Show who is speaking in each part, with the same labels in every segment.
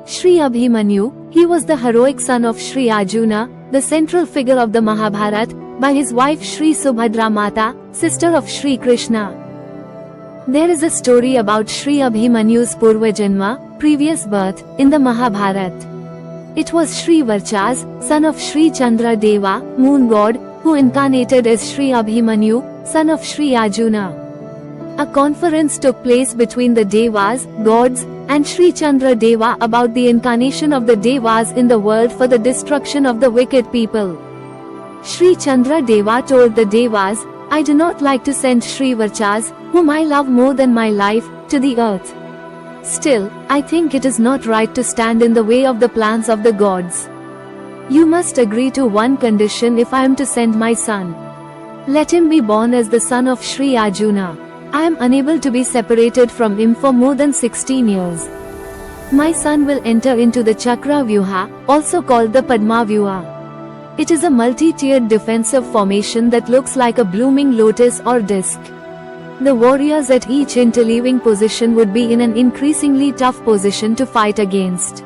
Speaker 1: Shri Abhimanyu, he was the heroic son of Shri Arjuna, the central figure of the Mahabharata, by his wife Shri Subhadra Mata, sister of Shri Krishna. There is a story about Shri Abhimanyu's Purva Janma, previous birth, in the Mahabharata. It was Shri Varchas, son of Shri Chandra Deva, moon god, who incarnated as Shri Abhimanyu, son of Shri Arjuna. A conference took place between the Devas, gods, and Shri Chandra Deva about the incarnation of the Devas in the world for the destruction of the wicked people. Shri Chandra Deva told the Devas, "I do not like to send Shri Varchas, whom I love more than my life, to the earth. Still, I think it is not right to stand in the way of the plans of the gods. You must agree to one condition if I am to send my son. Let him be born as the son of Shri Arjuna. I am unable to be separated from him for more than 16 years. My son will enter into the Chakra Vyuha, also called the Padma Vyuha. It is a multi-tiered defensive formation that looks like a blooming lotus or disc. The warriors at each interleaving position would be in an increasingly tough position to fight against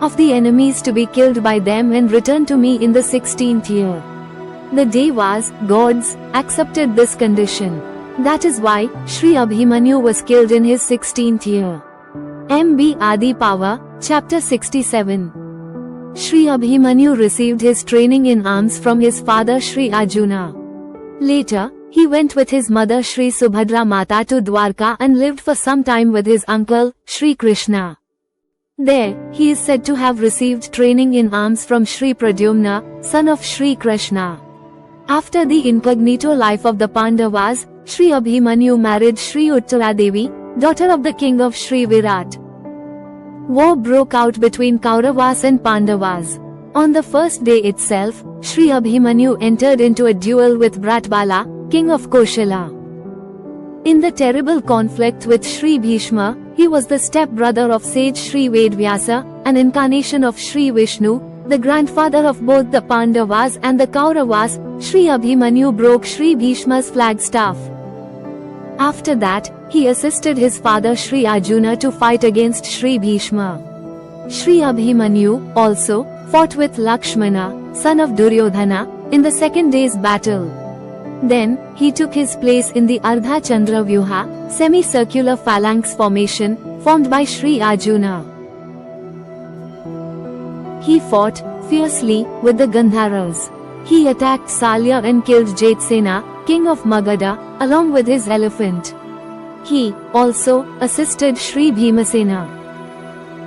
Speaker 1: of the enemies to be killed by them and return to me in the 16th year." The Devas, gods, accepted this condition. That is why Shri Abhimanyu was killed in his 16th year. MB Adi Power, Chapter 67. Shri Abhimanyu received his training in arms from his father Shri Arjuna. Later, he went with his mother Shri Subhadra Mata to Dwarka and lived for some time with his uncle, Shri Krishna. There, he is said to have received training in arms from Shri Pradyumna, son of Shri Krishna. After the incognito life of the Pandavas, Shri Abhimanyu married Shri Uttara Devi, daughter of the king of Shri Virat. War broke out between Kauravas and Pandavas. On the first day itself, Shri Abhimanyu entered into a duel with Bratbala, king of Koshala. In the terrible conflict with Shri Bhishma, he was the step-brother of sage Shri Vedvyasa, an incarnation of Shri Vishnu, the grandfather of both the Pandavas and the Kauravas. Shri Abhimanyu broke Shri Bhishma's flagstaff. After that, he assisted his father Shri Arjuna to fight against Shri Bhishma. Shri Abhimanyu, also, fought with Lakshmana, son of Duryodhana, in the second day's battle. Then, he took his place in the Ardha Chandra Vyuha, semicircular phalanx formation, formed by Shri Arjuna. He fought fiercely with the Gandharas. He attacked Salya and killed Jaitsena, king of Magadha, along with his elephant. He also assisted Shri Bhimasena.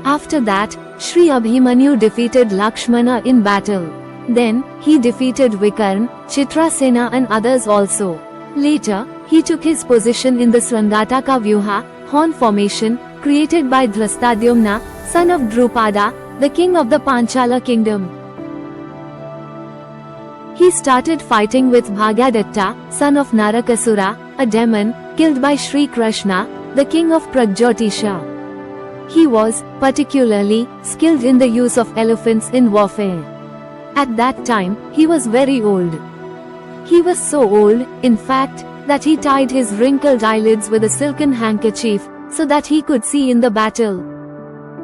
Speaker 1: After that, Shri Abhimanyu defeated Lakshmana in battle. Then, he defeated Vikarna, Chitrasena and others also. Later, he took his position in the Srangataka Vyuha, horn formation, created by Dhristadyumna, son of Drupada, the king of the Panchala kingdom. He started fighting with Bhagadatta, son of Narakasura, a demon, killed by Shri Krishna, the king of Pragyotisha. He was particularly skilled in the use of elephants in warfare. At that time, he was very old. He was so old, in fact, that he tied his wrinkled eyelids with a silken handkerchief, so that he could see in the battle.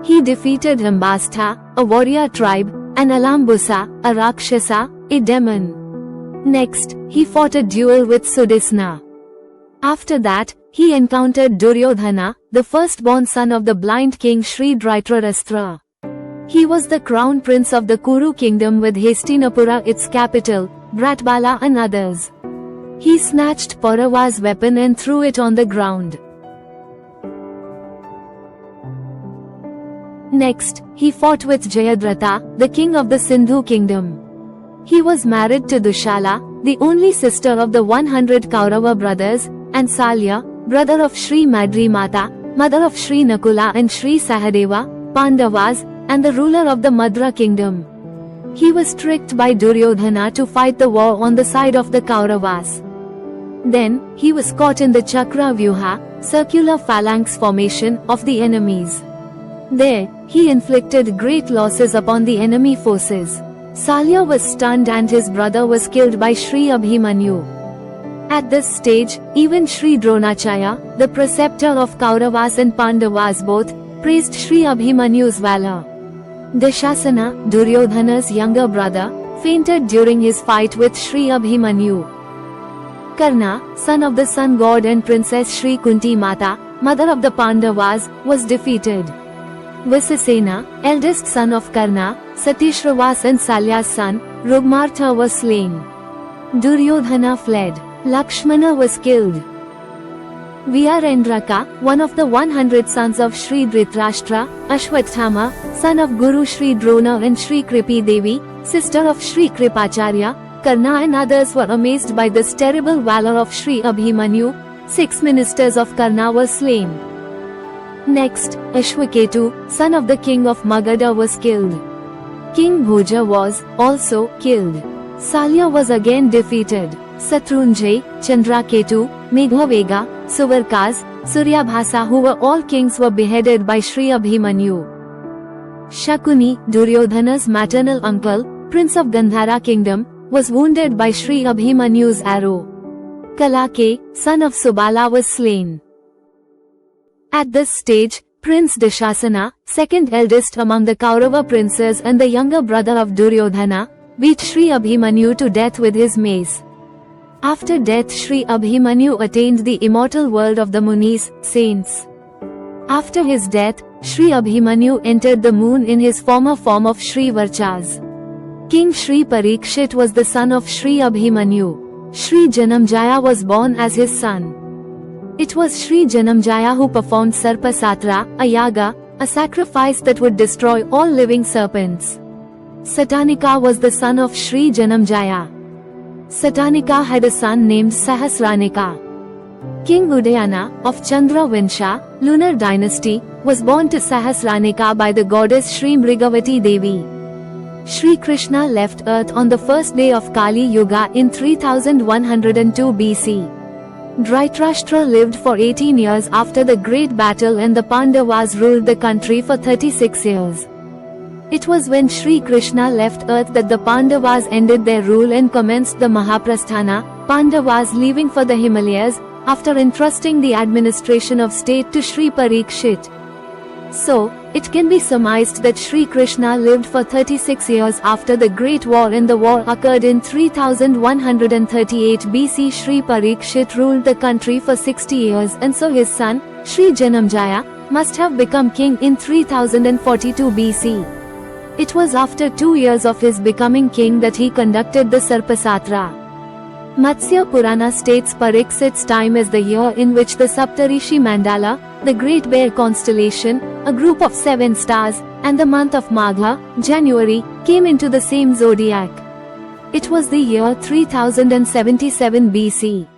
Speaker 1: He defeated Hambastha, a warrior tribe, and Alambusa, a Rakshasa, a demon. Next, he fought a duel with Sudisna. After that, he encountered Duryodhana, the firstborn son of the blind king Shri Dhritarashtra. He was the crown prince of the Kuru kingdom with Hastinapura its capital, Bratbala and others. He snatched Paurava's weapon and threw it on the ground. Next, he fought with Jayadratha, the king of the Sindhu kingdom. He was married to Dushala, the only sister of the 100 Kaurava brothers, and Salya, brother of Shri Madri Mata, mother of Shri Nakula and Shri Sahadeva, Pandavas, and the ruler of the Madra kingdom. He was tricked by Duryodhana to fight the war on the side of the Kauravas. Then, he was caught in the Chakra Vyuha, circular phalanx formation, of the enemies. There, he inflicted great losses upon the enemy forces. Salya was stunned and his brother was killed by Shri Abhimanyu. At this stage, even Shri Dronacharya, the preceptor of Kauravas and Pandavas both, praised Sri Abhimanyu's valor. Dushasana, Duryodhana's younger brother, fainted during his fight with Sri Abhimanyu. Karna, son of the sun god and princess Sri Kunti Mata, mother of the Pandavas, was defeated. Visasena, eldest son of Karna, Satishravas and Salya's son, Rugmartha was slain. Duryodhana fled. Lakshmana was killed. Vyarendraka, one of the 100 sons of Sri Dhritarashtra, Ashwatthama, son of Guru Sri Drona and Sri Kripi Devi, sister of Sri Kripacharya, Karna and others were amazed by this terrible valor of Sri Abhimanyu. 6 ministers of Karna were slain. Next, Ashwaketu, son of the king of Magadha, was killed. King Bhoja was also killed. Salya was again defeated. Satrunjay, Chandraketu, Meghavega, Suvarkaz, Suryabhasa, who were all kings, were beheaded by Sri Abhimanyu. Shakuni, Duryodhana's maternal uncle, prince of Gandhara kingdom, was wounded by Sri Abhimanyu's arrow. Kalake, son of Subala, was slain. At this stage, Prince Dushasana, second eldest among the Kaurava princes and the younger brother of Duryodhana, beat Sri Abhimanyu to death with his mace. After death, Sri Abhimanyu attained the immortal world of the Munis, saints. After his death, Sri Abhimanyu entered the moon in his former form of Sri Varchas. King Sri Parikshit was the son of Sri Abhimanyu. Sri Janamjaya was born as his son. It was Sri Janamjaya who performed Sarpasatra, a yaga, a sacrifice that would destroy all living serpents. Satanika was the son of Sri Janamjaya. Satanika had a son named Sahasranika. King Udayana, of Chandra Vansha, lunar dynasty, was born to Sahasranika by the goddess Sri Mrigavati Devi. Sri Krishna left earth on the first day of Kali Yuga in 3102 BC. Dhritarashtra lived for 18 years after the great battle and the Pandavas ruled the country for 36 years. It was when Sri Krishna left earth that the Pandavas ended their rule and commenced the Mahaprasthana, Pandavas leaving for the Himalayas, after entrusting the administration of state to Sri Parikshit. So, it can be surmised that Sri Krishna lived for 36 years after the Great War, and the war occurred in 3138 BC. Sri Parikshit ruled the country for 60 years, and so his son, Sri Janamjaya, must have become king in 3042 BC. It was after 2 years of his becoming king that he conducted the Sarpasatra. Matsya Purana states Parikshit's time as the year in which the Saptarishi Mandala, the Great Bear constellation, a group of 7 stars, and the month of Magha, January, came into the same zodiac. It was the year 3077 BC.